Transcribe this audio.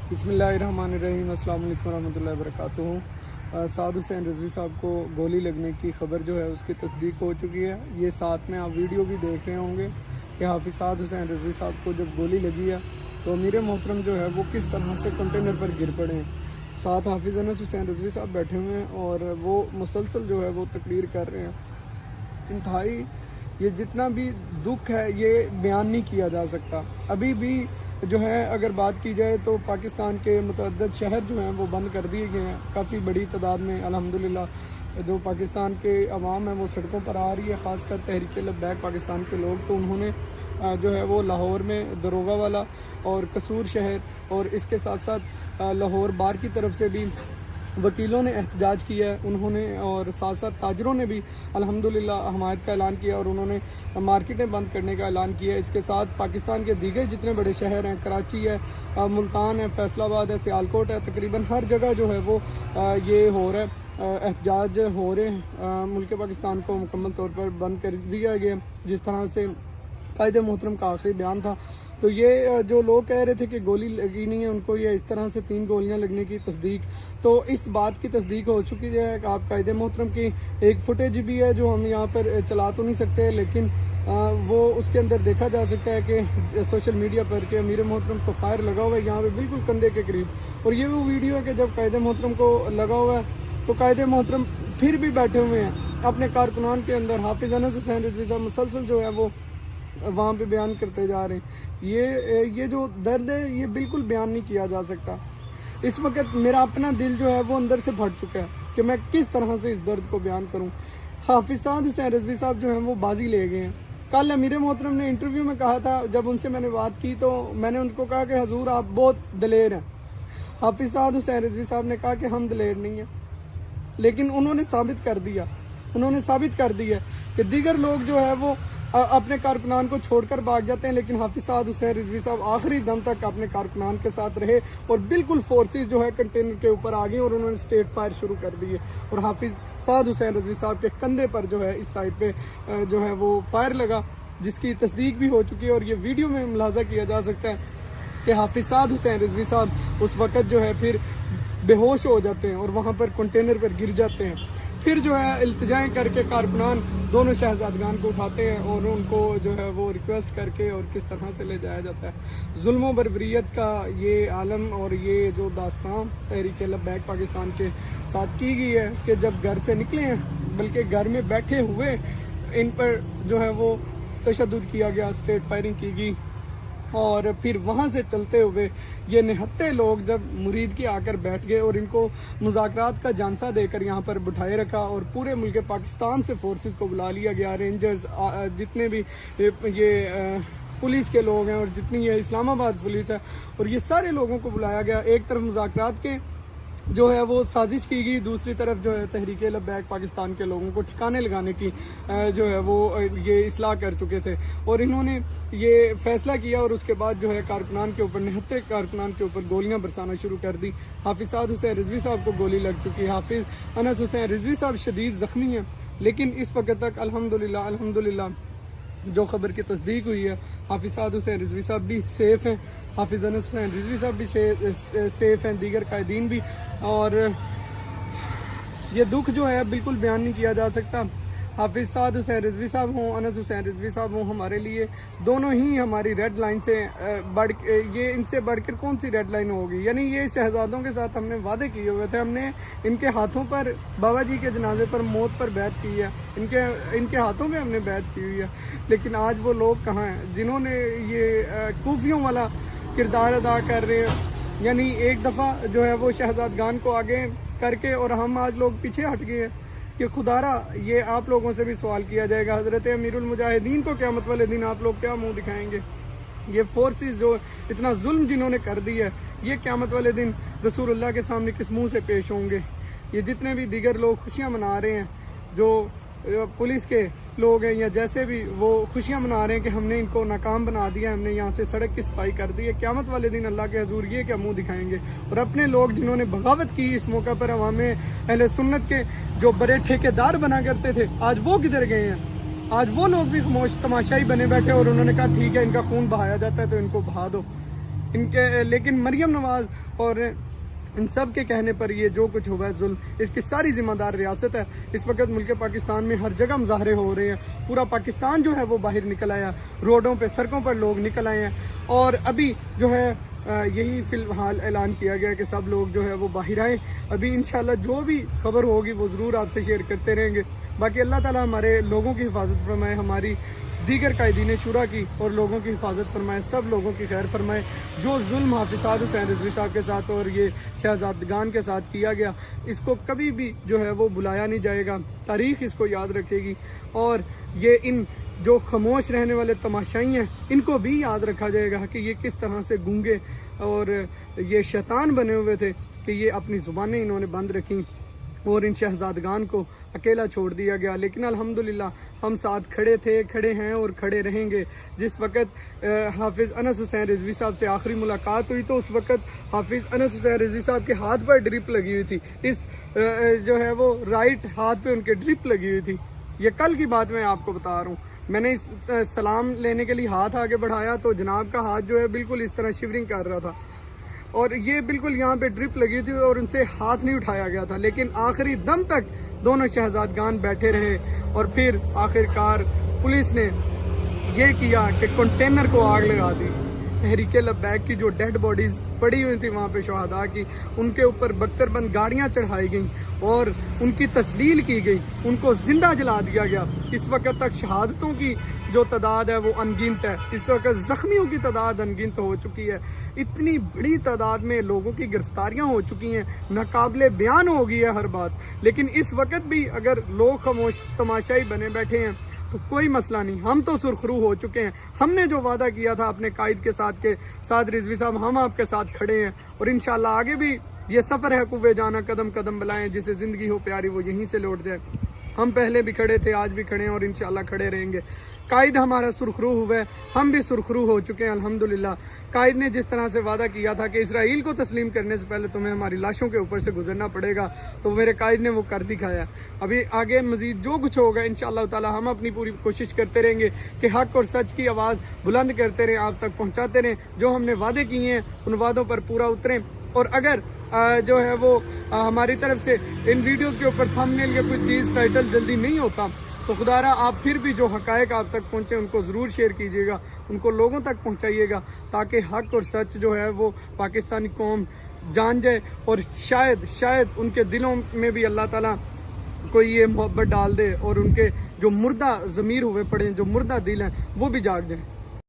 बिस्मिल्लाहिर्रहमानिर्रहीम, अस्सलाम वालेकुम रहमतुल्लाहि वबरकातुहू। साद हुसैन रिजवी साहब को गोली लगने की खबर जो है उसकी तस्दीक हो चुकी है। ये साथ में आप वीडियो भी देख रहे होंगे कि हाफिज़ साद हुसैन रिजवी साहब को जब गोली लगी है तो अमीर मोहतरम जो है वो किस तरह से कंटेनर पर गिर पड़े हैं। साथ हाफिज़ अनस हुसैन रिजवी साहब बैठे हुए हैं और वो मुसलसल जो है वो तकरीर कर रहे हैं। इंतहाई ये जितना भी दुख है ये बयान नहीं किया जा सकता। अभी भी जो है अगर बात की जाए तो पाकिस्तान के मुतअद्दिद शहर जो हैं वो बंद कर दिए गए हैं। काफ़ी बड़ी तादाद में अल्हम्दुलिल्लाह जो पाकिस्तान के अवाम है वो सड़कों पर आ रही है, ख़ासकर तहरीक लब्बैक पाकिस्तान के लोग। तो उन्होंने जो है वो लाहौर में दरोगा वाला और कसूर शहर और इसके साथ साथ लाहौर बार की तरफ से भी वकीलों ने एहतजाज किया है उन्होंने, और साथ साथ ताजरों ने भी अल्हम्दुलिल्लाह हमायत का ऐलान किया और उन्होंने मार्केटें बंद करने का ऐलान किया है। इसके साथ पाकिस्तान के दीगर जितने बड़े शहर हैं, कराची है, मुल्तान है, फैसलाबाद है, सियालकोट है, तकरीबन हर जगह जो है वो ये हो रहा है, एहतजाज हो रहे हैं। मुल्क पाकिस्तान को मुकम्मल तौर पर बंद कर दिया गया। जिस तरह से कायदे मोहतरम का आखिरी बयान था तो ये जो लोग कह रहे थे कि गोली लगी नहीं है उनको, ये इस तरह से 3 गोलियां लगने की तस्दीक, तो इस बात की तस्दीक हो चुकी है कि आप कायदे मोहतरम की एक फुटेज भी है जो हम यहाँ पर चला तो नहीं सकते, लेकिन वो उसके अंदर देखा जा सकता है कि सोशल मीडिया पर कि अमीर मोहतरम को फायर लगा हुआ है यहाँ पे बिल्कुल कंधे के करीब। और ये वो वीडियो है कि जब कायदे मोहतरम को लगा हुआ है तो कायदे मोहतरम फिर भी बैठे हुए हैं अपने कारकुनान के अंदर। हाफिज़ अनस हुसैन रिजवी साहब मुसलसल जो है वो वहाँ पे बयान करते जा रहे हैं। ये जो दर्द है ये बिल्कुल बयान नहीं किया जा सकता। इस वक्त मेरा अपना दिल जो है वो अंदर से फट चुका है कि मैं किस तरह से इस दर्द को बयान करूं। हाफिज़ साद हुसैन रिजवी साहब जो हैं वो बाजी ले गए हैं। कल अमीर मोहतरम ने इंटरव्यू में कहा था, जब उनसे मैंने बात की तो मैंने उनको कहा कि हजूर आप बहुत दलेर हैं। हाफिज़ साद हुसैन रिजवी साहब ने कहा कि हम दलेर नहीं हैं, लेकिन उन्होंने साबित कर दिया कि दीगर लोग जो है वो अपने कारकुनान को छोड़कर भाग जाते हैं, लेकिन हाफिज़ साद हुसैन रिजवी साहब आखिरी दम तक अपने कारकुनान के साथ रहे और बिल्कुल फोर्सेस जो है कंटेनर के ऊपर आ गई और उन्होंने स्टेट फायर शुरू कर दिए। और हाफिज़ साद हुसैन रिजवी साहब के कंधे पर जो है इस साइड पे जो है वो फायर लगा, जिसकी तस्दीक भी हो चुकी है। और ये वीडियो में मुलाजा किया जा सकता है कि हाफिज़ साद हुसैन रिजवी साहब उस वक़्त जो है फिर बेहोश हो जाते हैं और वहाँ पर कंटेनर पर गिर जाते हैं। फिर जो है इल्तिजाएं करके कारकुनान दोनों शहजादगान को उठाते हैं और उनको जो है वो रिक्वेस्ट करके और किस तरह से ले जाया जाता है। जुल्म व बर्बरियत का ये आलम और ये जो दास्तान तहरीक लब्बैक पाकिस्तान के साथ की गई है कि जब घर से निकले हैं बल्कि घर में बैठे हुए इन पर जो है वो तशद्दुद किया गया, स्ट्रेट फायरिंग की गई। और फिर वहाँ से चलते हुए ये निहत्ते लोग जब मुरीद के आकर बैठ गए और इनको मुज़ाकरात का जानसा देकर यहाँ पर बिठाए रखा और पूरे मुल्क पाकिस्तान से फोर्सेस को बुला लिया गया, रेंजर्स जितने भी ये पुलिस के लोग हैं और जितनी ये इस्लामाबाद पुलिस है और ये सारे लोगों को बुलाया गया। एक तरफ मुज़ाकरात के जो है वो साजिश की गई, दूसरी तरफ जो है तहरीक लब्बैक पाकिस्तान के लोगों को ठिकाने लगाने की जो है वो ये इस्लाह कर चुके थे और इन्होंने ये फैसला किया और उसके बाद जो है कारकुनान के ऊपर, निहत्ते कारकुनान के ऊपर गोलियां बरसाना शुरू कर दी। हाफिज़ साद हुसैन रिजवी साहब को गोली लग चुकी है। हाफिज़ अनस हुसैन रिजवी साहब शदीद ज़ख्मी हैं, लेकिन इस वक्त तक अल्हम्दुलिल्लाह जो खबर की तस्दीक हुई है हाफिज़ साद हुसैन रिजवी साहब भी सेफ़ हैं, हाफिज़ अनस हुसैन रिजवी साहब भी सेफ़ हैं, दीगर कायदीन भी। और ये दुख जो है बिल्कुल बयान नहीं किया जा सकता। हाफिज़ साद हुसैन रिजवी साहब हों, अनस हुसैन रिजवी साहब हों, हमारे लिए दोनों ही हमारी रेड लाइन से ये इनसे बढ़कर कौन सी रेड लाइन होगी। यानी ये शहजादों के साथ हमने वादे किए हुए थे, हमने इनके हाथों पर बाबा जी के जनाजे पर मौत पर बैत की है, इनके हाथों में हमने बैत की हुई है। लेकिन आज वो लोग कहाँ हैं जिन्होंने ये कूफियों वाला किरदार अदा कर रहे हैं। यानी एक दफ़ा जो है वो शहजादगान को आगे करके और हम आज लोग पीछे हट गए हैं कि खुदारा ये आप लोगों से भी सवाल किया जाएगा, हज़रत अमीरुल मुजाहिदीन को क़यामत वाले दिन आप लोग क्या मुंह दिखाएंगे। ये फोर्सेस जो इतना जुल्म जिन्होंने कर दी है, ये क़यामत वाले दिन रसूलुल्लाह के सामने किस मुंह से पेश होंगे। ये जितने भी दीगर लोग खुशियाँ मना रहे हैं, जो पुलिस के लोग हैं या जैसे भी, वो खुशियाँ मना रहे हैं कि हमने इनको नाकाम बना दिया, हमने यहाँ से सड़क की सफाई कर दी है। क़यामत वाले दिन अल्लाह के हजूर ये क्या मुंह दिखाएंगे। और अपने लोग जिन्होंने बगावत की इस मौका पर, अवाम अहले सुन्नत के जो बड़े ठेकेदार बना करते थे, आज वो किधर गए हैं। आज वो लोग भी तमाशाई बने बैठे और उन्होंने कहा ठीक है इनका खून बहाया जाता है तो इनको बहा दो। इनके, लेकिन मरियम नवाज और इन सब के कहने पर ये जो कुछ हुआ है जुल्म, इसकी सारी जिम्मेदार रियासत है। इस वक्त मुल्क पाकिस्तान में हर जगह मुजाहरे हो रहे हैं, पूरा पाकिस्तान जो है वो बाहर निकल आया, रोडों पे सड़कों पर लोग निकल आए हैं। और अभी जो है यही फिलहाल ऐलान किया गया कि सब लोग जो है वो बाहर आए। अभी इंशाल्लाह जो भी खबर होगी वो ज़रूर आपसे शेयर करते रहेंगे। बाकी अल्लाह ताला हमारे लोगों की हिफाजत फरमाए, हमारी दीगर कायदीन शुरा की और लोगों की हिफाजत फरमाए, सब लोगों की खैर फरमाए। जो जुल्म हाफिज साद हुसैन रिजवी साहब के साथ और ये शहजादगान के साथ किया गया, इसको कभी भी जो है वो भुलाया नहीं जाएगा। तारीख इसको याद रखेगी और ये इन जो खामोश रहने वाले तमाशाई हैं इनको भी याद रखा जाएगा कि ये किस तरह से गूंगे और ये शैतान बने हुए थे कि ये अपनी ज़ुबानें इन्होंने बंद रखी और इन शहजादगान को अकेला छोड़ दिया गया। लेकिन अल्हम्दुलिल्लाह हम साथ खड़े थे, खड़े हैं और खड़े रहेंगे। जिस वक़्त हाफिज़ अनस हुसैन रिजवी साहब से आखिरी मुलाकात हुई तो उस वक़्त हाफिज़ अनस हुसैन रिजवी साहब के हाथ पर ड्रिप लगी हुई थी, इस जो है वो राइट हाथ पे उनके ड्रिप लगी हुई थी। ये कल की बात मैं आपको बता रहा हूँ। मैंने इस सलाम लेने के लिए हाथ आगे बढ़ाया तो जनाब का हाथ जो है बिल्कुल इस तरह शिवरिंग कर रहा था और ये बिल्कुल यहाँ पे ड्रिप लगी थी और उनसे हाथ नहीं उठाया गया था। लेकिन आखिरी दम तक दोनों शहजादगान बैठे रहे और फिर आखिरकार पुलिस ने ये किया कि कंटेनर को आग लगा दी। तहरीके लब्बैक की जो डेड बॉडीज पड़ी हुई थी वहाँ पे शहादा की, उनके ऊपर बख्तरबंद गाड़ियाँ चढ़ाई गई और उनकी तस्लील की गई, उनको जिंदा जला दिया गया। इस वक्त तक शहादतों की जो तादाद है वो अनगिनत है, इस वक्त जख्मियों की तादाद अनगिनत हो चुकी है। इतनी बड़ी तादाद में लोगों की गिरफ्तारियां हो चुकी हैं, नाकाबिले बयान हो गई है हर बात। लेकिन इस वक्त भी अगर लोग खामोश तमाशाई बने बैठे हैं तो कोई मसला नहीं, हम तो सुरखरू हो चुके हैं। हमने जो वादा किया था अपने कायद के साथ रिजवी साहब, हम आपके साथ खड़े हैं और इंशाल्लाह आगे भी ये सफ़र है कुव्वे जाना, कदम कदम बुलाएं, जिसे ज़िंदगी हो प्यारी वो यहीं से लौट जाए। हम पहले भी खड़े थे, आज भी खड़े हैं और इंशाल्लाह खड़े रहेंगे। कायद हमारा सुरखरू हुआ है, हम भी सुरखरू हो चुके हैं अल्हम्दुलिल्लाह। कायद ने जिस तरह से वादा किया था कि इसराइल को तस्लीम करने से पहले तुम्हें हमारी लाशों के ऊपर से गुजरना पड़ेगा, तो मेरे कायद ने वो कर दिखाया। अभी आगे मजीद जो कुछ होगा इंशाअल्लाह ताला हम अपनी पूरी कोशिश करते रहेंगे कि हक और सच की आवाज़ बुलंद करते रहें, आप तक पहुँचाते रहें। जो हमने वादे किए हैं उन वादों पर पूरा उतरें। और अगर जो है वो हमारी तरफ से इन वीडियोज़ के ऊपर थंबनेल या कोई चीज़ टाइटल जल्दी नहीं होता तो खुदारा आप फिर भी जो हकायक आप तक पहुँचे उनको ज़रूर शेयर कीजिएगा, उनको लोगों तक पहुँचाइएगा, ताकि हक और सच जो है वो पाकिस्तानी कौम जान जाए और शायद उनके दिलों में भी अल्लाह ताला कोई ये मोहब्बत डाल दे और उनके जो मुर्दा ज़मीर हुए पड़े हैं, जो मुर्दा दिल हैं, वो भी जाग जाए।